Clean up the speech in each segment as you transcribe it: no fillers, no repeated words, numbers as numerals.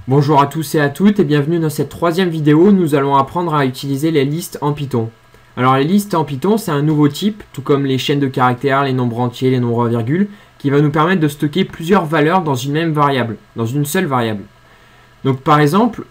Bonjour à tous et à toutes et bienvenue dans cette troisième vidéo. Nous allons apprendre à utiliser les listes en Python. Alors les listes en Python, c'est un nouveau type, tout comme les chaînes de caractères, les nombres entiers, les nombres à virgule, qui va nous permettre de stocker plusieurs valeurs dans une même variable, dans une seule variable. Donc par exemple,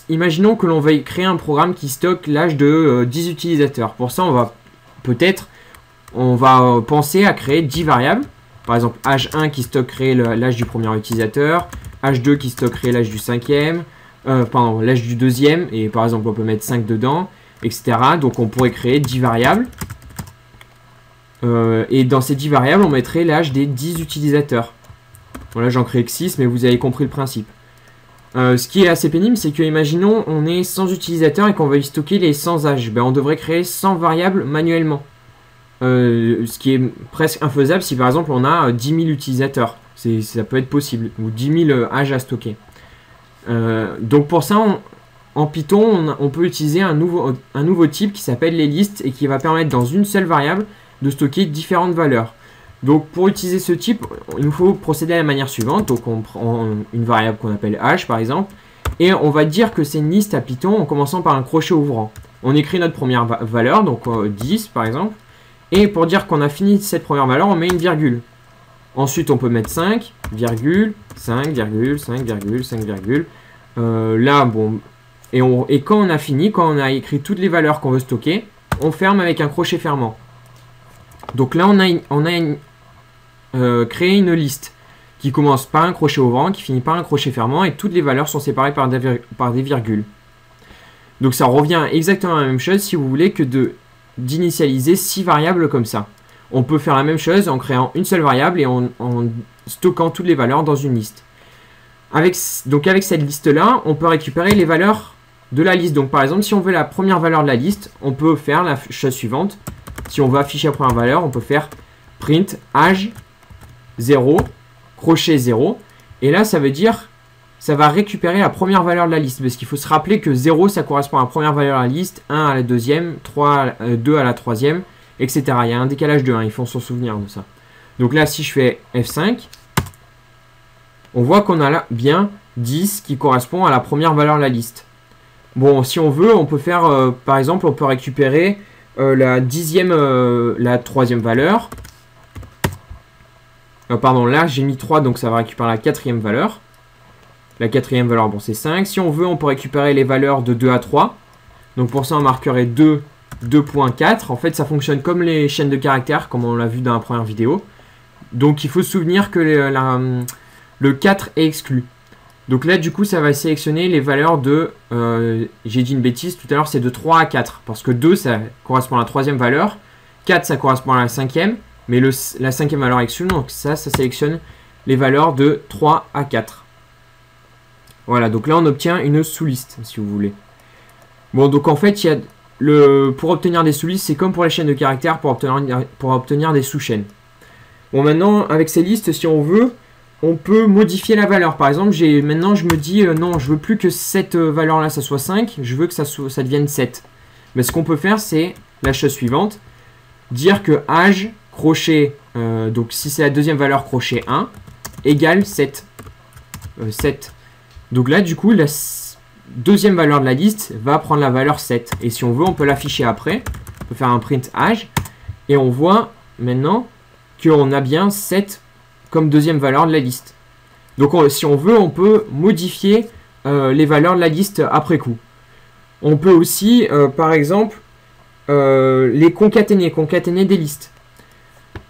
imaginons que l'on veuille créer un programme qui stocke l'âge de 10 utilisateurs. Pour ça, on va penser à créer 10 variables. Par exemple, âge1 qui stockerait l'âge du premier utilisateur, âge2 qui stockerait l'âge du cinquième, l'âge du deuxième, et par exemple on peut mettre 5 dedans, etc. Donc on pourrait créer 10 variables. Et dans ces 10 variables, on mettrait l'âge des 10 utilisateurs. Bon, là j'en crée que 6, mais vous avez compris le principe. Ce qui est assez pénible, c'est que, imaginons, on est 100 utilisateurs et qu'on veuille stocker les 100 âges. Ben, on devrait créer 100 variables manuellement. Ce qui est presque infaisable si par exemple on a 10 000 utilisateurs. Ça peut être possible, ou 10 000 âges à stocker. Donc pour ça, en Python, on peut utiliser un nouveau type qui s'appelle les listes et qui va permettre dans une seule variable de stocker différentes valeurs. Donc pour utiliser ce type, il nous faut procéder à la manière suivante. Donc on prend une variable qu'on appelle âge par exemple, et on va dire que c'est une liste à Python en commençant par un crochet ouvrant. On écrit notre première valeur, donc 10 par exemple. Et pour dire qu'on a fini cette première valeur, on met une virgule. Ensuite, on peut mettre 5, virgule, 5, virgule, 5, virgule, 5, virgule. Là, bon, et quand on a fini, quand on a écrit toutes les valeurs qu'on veut stocker, on ferme avec un crochet fermant. Donc là, on a créé une liste qui commence par un crochet ouvrant, qui finit par un crochet fermant, et toutes les valeurs sont séparées par des virgules. Donc ça revient exactement à la même chose si vous voulez que d'initialiser 6 variables comme ça. On peut faire la même chose en créant une seule variable et en stockant toutes les valeurs dans une liste. Donc avec cette liste-là, on peut récupérer les valeurs de la liste. Donc par exemple, si on veut la première valeur de la liste, on peut faire la chose suivante. Si on veut afficher la première valeur, on peut faire print âge 0, crochet 0. Et là, ça veut dire ça va récupérer la première valeur de la liste. Parce qu'il faut se rappeler que 0, ça correspond à la première valeur de la liste, 1 à la deuxième, 2 à la troisième, etc. Il y a un décalage de 1, il faut s'en souvenir de ça. Donc là, si je fais F5, on voit qu'on a là bien 10 qui correspond à la première valeur de la liste. Bon, si on veut, on peut faire, par exemple, on peut récupérer la troisième valeur. Pardon, là j'ai mis 3, donc ça va récupérer la quatrième valeur. La quatrième valeur, bon, c'est 5. Si on veut, on peut récupérer les valeurs de 2 à 3. Donc pour ça, on marquerait 2.4. En fait, ça fonctionne comme les chaînes de caractères, comme on l'a vu dans la première vidéo. Donc il faut se souvenir que le 4 est exclu. Donc là, du coup, ça va sélectionner les valeurs de... j'ai dit une bêtise, tout à l'heure, c'est de 3 à 4. Parce que 2, ça correspond à la troisième valeur. 4, ça correspond à la cinquième. Mais la cinquième valeur est exclue, donc ça sélectionne les valeurs de 3 à 4. Voilà, donc là on obtient une sous-liste, si vous voulez. Bon, donc en fait, pour obtenir des sous-listes, c'est comme pour les chaînes de caractères pour obtenir des sous-chaînes. Bon, maintenant, avec ces listes, si on veut, on peut modifier la valeur. Par exemple, maintenant je me dis, non, je veux plus que cette valeur-là, ça soit 5, je veux que ça devienne 7. Mais ce qu'on peut faire, c'est la chose suivante, dire que âge, crochet, donc si c'est la deuxième valeur, crochet 1, égale 7. 7. Donc là, du coup, la deuxième valeur de la liste va prendre la valeur 7. Et si on veut, on peut l'afficher après. On peut faire un print âge. Et on voit maintenant qu'on a bien 7 comme deuxième valeur de la liste. Donc si on veut, on peut modifier les valeurs de la liste après coup. On peut aussi, par exemple, les concaténer des listes.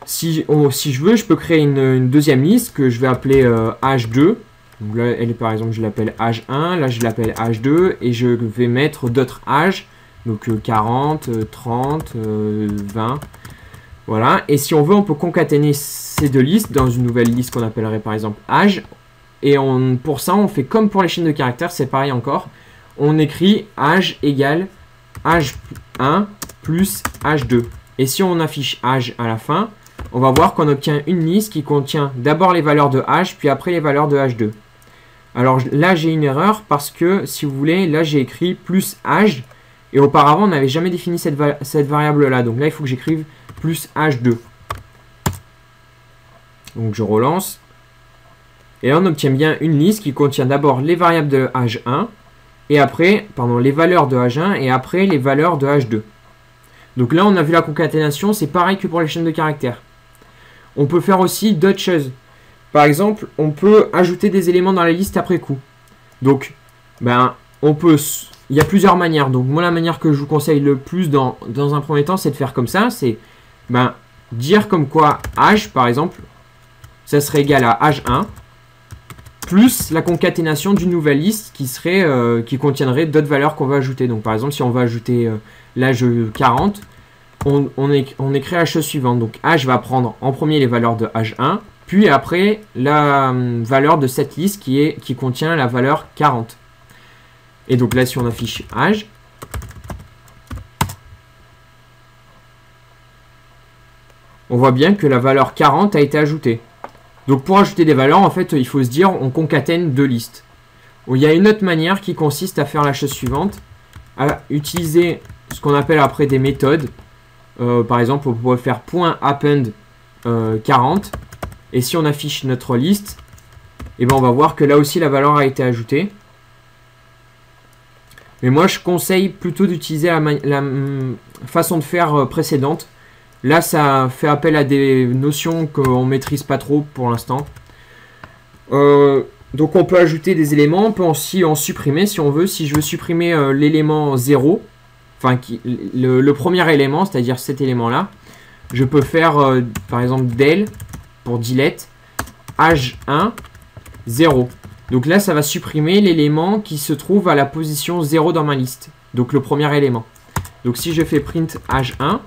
Si je veux, je peux créer une deuxième liste que je vais appeler âge2. Donc là, par exemple, je l'appelle âge1, là je l'appelle âge2, et je vais mettre d'autres âges, donc 40, 30, 20, voilà. Et si on veut, on peut concaténer ces deux listes dans une nouvelle liste qu'on appellerait par exemple âge, et pour ça, on fait comme pour les chaînes de caractères, c'est pareil encore, on écrit âge égale âge1 plus âge2. Et si on affiche âge à la fin, on va voir qu'on obtient une liste qui contient d'abord les valeurs de âge, puis après les valeurs de âge2. Alors là, j'ai une erreur parce que, si vous voulez, là, j'ai écrit plus âge. Et auparavant, on n'avait jamais défini cette variable-là. Donc là, il faut que j'écrive plus âge2. Donc je relance. Et là, on obtient bien une liste qui contient d'abord les variables de H1, et après, pardon, les valeurs de H1, et après les valeurs de H2. Donc là, on a vu la concaténation, c'est pareil que pour les chaînes de caractères. On peut faire aussi d'autres choses. Par exemple, on peut ajouter des éléments dans la liste après coup. Donc, ben, il y a plusieurs manières. Donc, moi, la manière que je vous conseille le plus dans un premier temps, c'est de faire comme ça. C'est dire comme quoi H, par exemple, ça serait égal à H1, plus la concaténation d'une nouvelle liste qui contiendrait d'autres valeurs qu'on va ajouter. Donc, par exemple, si on va ajouter l'âge 40, on écrit la chose suivante. Donc, H va prendre en premier les valeurs de H1, puis après la valeur de cette liste qui contient la valeur 40. Et donc là, si on affiche H, on voit bien que la valeur 40 a été ajoutée. Donc pour ajouter des valeurs, en fait, il faut se dire, on concatène deux listes. Il y a une autre manière qui consiste à faire la chose suivante, à utiliser ce qu'on appelle après des méthodes. Par exemple, on pourrait faire .append 40. Et si on affiche notre liste, et ben on va voir que là aussi la valeur a été ajoutée. Mais moi, je conseille plutôt d'utiliser la façon de faire précédente. Là, ça fait appel à des notions qu'on ne maîtrise pas trop pour l'instant. Donc, on peut ajouter des éléments. On peut aussi en supprimer si on veut. Si je veux supprimer l'élément 0, enfin le premier élément, c'est-à-dire cet élément-là, je peux faire, par exemple, del pour delete H1 0. Donc là, ça va supprimer l'élément qui se trouve à la position 0 dans ma liste. Donc le premier élément. Donc si je fais print H1,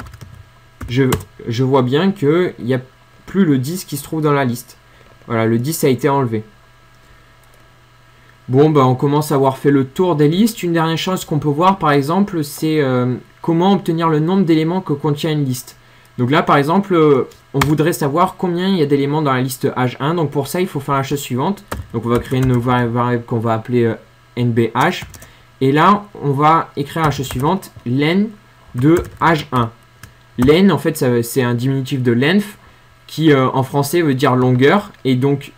je vois bien qu'il n'y a plus le 10 qui se trouve dans la liste. Voilà, le 10 a été enlevé. Bon, ben, on commence à avoir fait le tour des listes. Une dernière chose qu'on peut voir, par exemple, c'est comment obtenir le nombre d'éléments que contient une liste. Donc là, par exemple, on voudrait savoir combien il y a d'éléments dans la liste H1. Donc pour ça, il faut faire la chose suivante. Donc on va créer une nouvelle variable qu'on va appeler NBH. Et là, on va écrire la chose suivante, len de H1. Len, en fait, c'est un diminutif de length qui, en français, veut dire longueur. Et donc,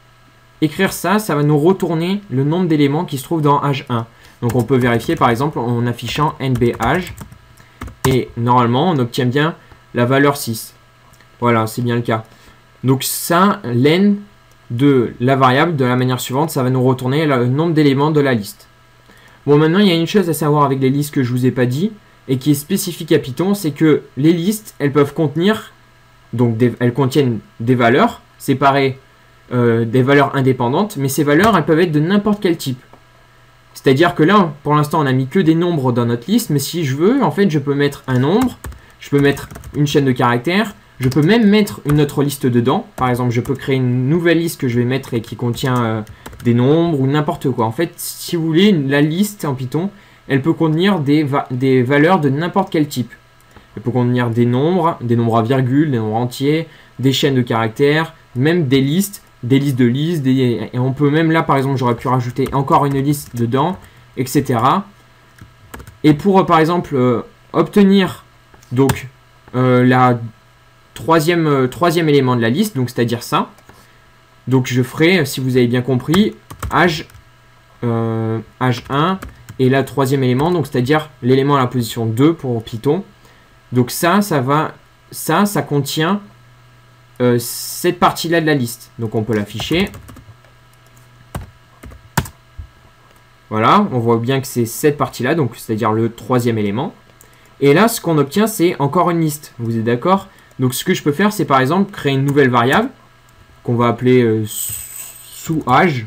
écrire ça, ça va nous retourner le nombre d'éléments qui se trouvent dans H1. Donc on peut vérifier, par exemple, en affichant NBH. Et normalement, on obtient bien la valeur 6. Voilà, c'est bien le cas. Donc ça, len de la variable, de la manière suivante, ça va nous retourner le nombre d'éléments de la liste. Bon, maintenant, il y a une chose à savoir avec les listes que je ne vous ai pas dit, et qui est spécifique à Python, c'est que les listes, elles peuvent contenir, donc elles contiennent des valeurs séparées, des valeurs indépendantes, mais ces valeurs, elles peuvent être de n'importe quel type. C'est-à-dire que là, pour l'instant, on n'a mis que des nombres dans notre liste, mais si je veux, en fait, je peux mettre un nombre, je peux mettre une chaîne de caractères, je peux même mettre une autre liste dedans. Par exemple, je peux créer une nouvelle liste que je vais mettre et qui contient des nombres ou n'importe quoi. En fait, si vous voulez, la liste en Python, elle peut contenir des valeurs de n'importe quel type. Elle peut contenir des nombres à virgule, des nombres entiers, des chaînes de caractères, même des listes de listes. Et on peut même là, par exemple, j'aurais pu rajouter encore une liste dedans, etc. Et pour, par exemple, obtenir donc la troisième élément de la liste, donc c'est-à-dire ça. Donc je ferai, si vous avez bien compris, H1 et la troisième élément, donc c'est-à-dire l'élément à la position 2 pour Python. Donc ça contient cette partie-là de la liste. Donc on peut l'afficher. Voilà, on voit bien que c'est cette partie-là, donc c'est-à-dire le troisième élément. Et là, ce qu'on obtient, c'est encore une liste. Vous êtes d'accord? Donc ce que je peux faire, c'est par exemple créer une nouvelle variable qu'on va appeler sous-âge,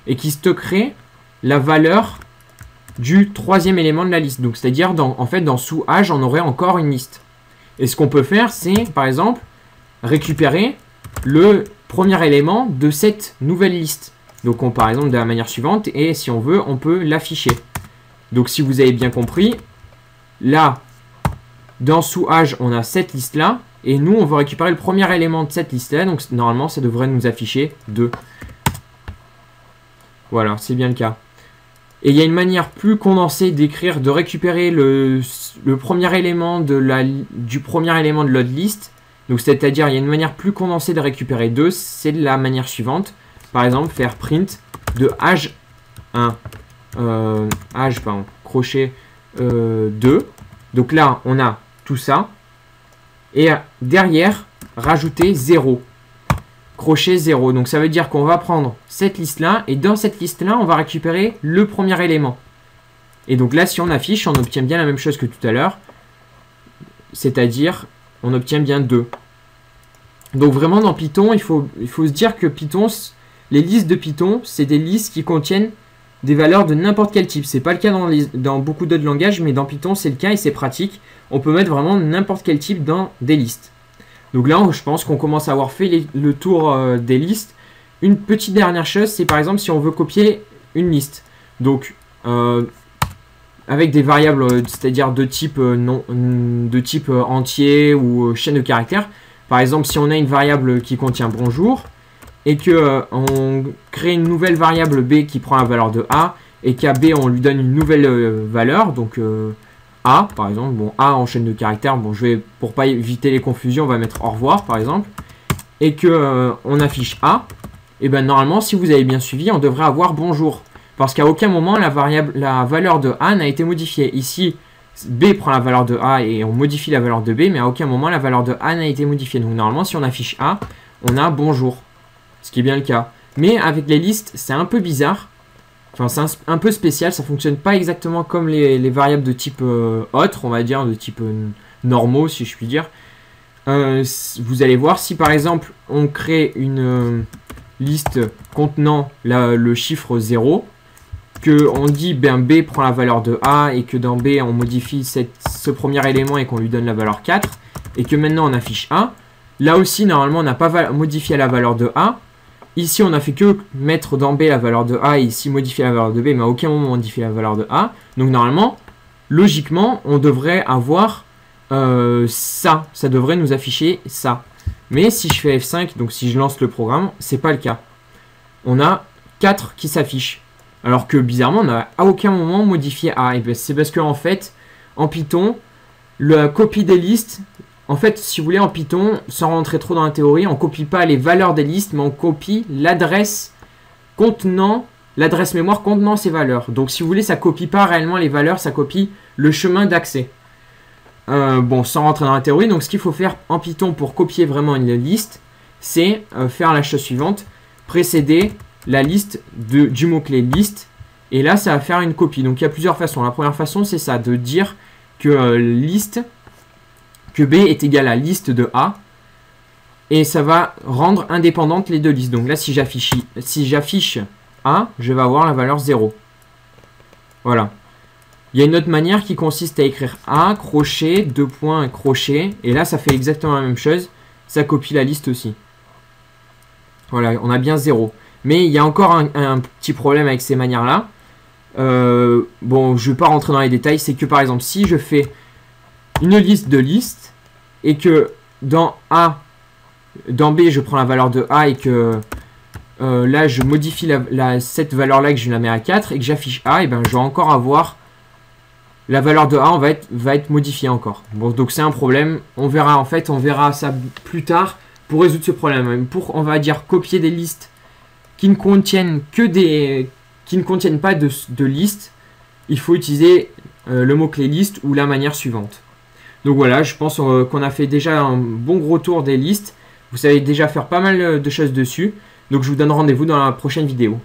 et qui stockerait la valeur du troisième élément de la liste. Donc c'est-à-dire, en fait, dans sous-âge, on aurait encore une liste. Et ce qu'on peut faire, c'est, par exemple, récupérer le premier élément de cette nouvelle liste. Donc, par exemple, de la manière suivante, et si on veut, on peut l'afficher. Donc, si vous avez bien compris, là, dans sous-âge, on a cette liste-là, et nous, on veut récupérer le premier élément de cette liste-là, donc normalement, ça devrait nous afficher 2. Voilà, c'est bien le cas. Et il y a une manière plus condensée d'écrire, de récupérer le premier élément du premier élément de l'autre liste. Donc c'est-à-dire, il y a une manière plus condensée de récupérer 2, c'est de la manière suivante. Par exemple, faire print de H1, crochet 2. Donc là, on a tout ça. Et derrière, rajouter 0. Crochet 0. Donc ça veut dire qu'on va prendre cette liste-là. Et dans cette liste-là, on va récupérer le premier élément. Et donc là, si on affiche, on obtient bien la même chose que tout à l'heure. C'est-à-dire, on obtient bien 2. Donc vraiment, dans Python, il faut se dire que Python, les listes de Python, c'est des listes qui contiennent des valeurs de n'importe quel type. C'est pas le cas dans beaucoup d'autres langages, mais dans Python, c'est le cas et c'est pratique. On peut mettre vraiment n'importe quel type dans des listes. Donc là, je pense qu'on commence à avoir fait le tour des listes. Une petite dernière chose, c'est par exemple si on veut copier une liste. Donc, avec des variables, c'est-à-dire de type, entier ou chaîne de caractères. Par exemple, si on a une variable qui contient bonjour et que on crée une nouvelle variable b qui prend la valeur de a et qu'à b on lui donne une nouvelle valeur, donc a par exemple, bon a en chaîne de caractères, bon je vais pour pas éviter les confusions on va mettre au revoir par exemple, et que on affiche a, et ben normalement si vous avez bien suivi on devrait avoir bonjour, parce qu'à aucun moment la valeur de a n'a été modifiée. Ici b prend la valeur de a et on modifie la valeur de b, mais à aucun moment la valeur de a n'a été modifiée. Donc normalement si on affiche a, on a bonjour, ce qui est bien le cas. Mais avec les listes c'est un peu bizarre, enfin c'est un peu spécial, ça fonctionne pas exactement comme les variables de type autre, on va dire, de type normaux si je puis dire. Vous allez voir, si par exemple on crée une liste contenant le chiffre 0, que on dit ben B prend la valeur de A et que dans B on modifie ce premier élément et qu'on lui donne la valeur 4 et que maintenant on affiche A, là aussi normalement on n'a pas modifié la valeur de A. Ici on a fait que mettre dans B la valeur de A et ici modifier la valeur de B, mais à aucun moment on modifie la valeur de A. Donc normalement, logiquement, on devrait avoir ça devrait nous afficher ça. Mais si je fais F5, donc si je lance le programme, c'est pas le cas. On a 4 qui s'affichent. Alors que bizarrement, on n'a à aucun moment modifié A. Et c'est parce qu'en fait, en Python, la copie des listes, en fait, si vous voulez, en Python, sans rentrer trop dans la théorie, on ne copie pas les valeurs des listes, mais on copie l'adresse mémoire contenant ces valeurs. Donc si vous voulez, ça ne copie pas réellement les valeurs, ça copie le chemin d'accès. Bon, sans rentrer dans la théorie, donc ce qu'il faut faire en Python pour copier vraiment une liste, c'est faire la chose suivante, précéder la liste du mot-clé liste, et là ça va faire une copie. Donc il y a plusieurs façons. La première façon c'est ça, de dire que que B est égal à liste de A, et ça va rendre indépendantes les deux listes. Donc là si j'affiche A, je vais avoir la valeur 0. Voilà. Il y a une autre manière qui consiste à écrire A, crochet, 2 points, crochet, et là ça fait exactement la même chose, ça copie la liste aussi. Voilà, on a bien 0. Mais il y a encore un petit problème avec ces manières-là. Bon, je ne vais pas rentrer dans les détails. C'est que par exemple, si je fais une liste de listes et que dans B, je prends la valeur de A et que là, je modifie cette valeur-là, que je la mets à 4 et que j'affiche A, et ben, je vais encore avoir la valeur de A va être modifiée encore. Bon, donc c'est un problème. On verra en fait, on verra ça plus tard pour résoudre ce problème. Pour, on va dire, copier des listes qui ne contiennent pas de liste, il faut utiliser le mot-clé liste ou la manière suivante. Donc voilà, je pense qu'on a fait déjà un bon gros tour des listes. Vous savez déjà faire pas mal de choses dessus. Donc je vous donne rendez-vous dans la prochaine vidéo.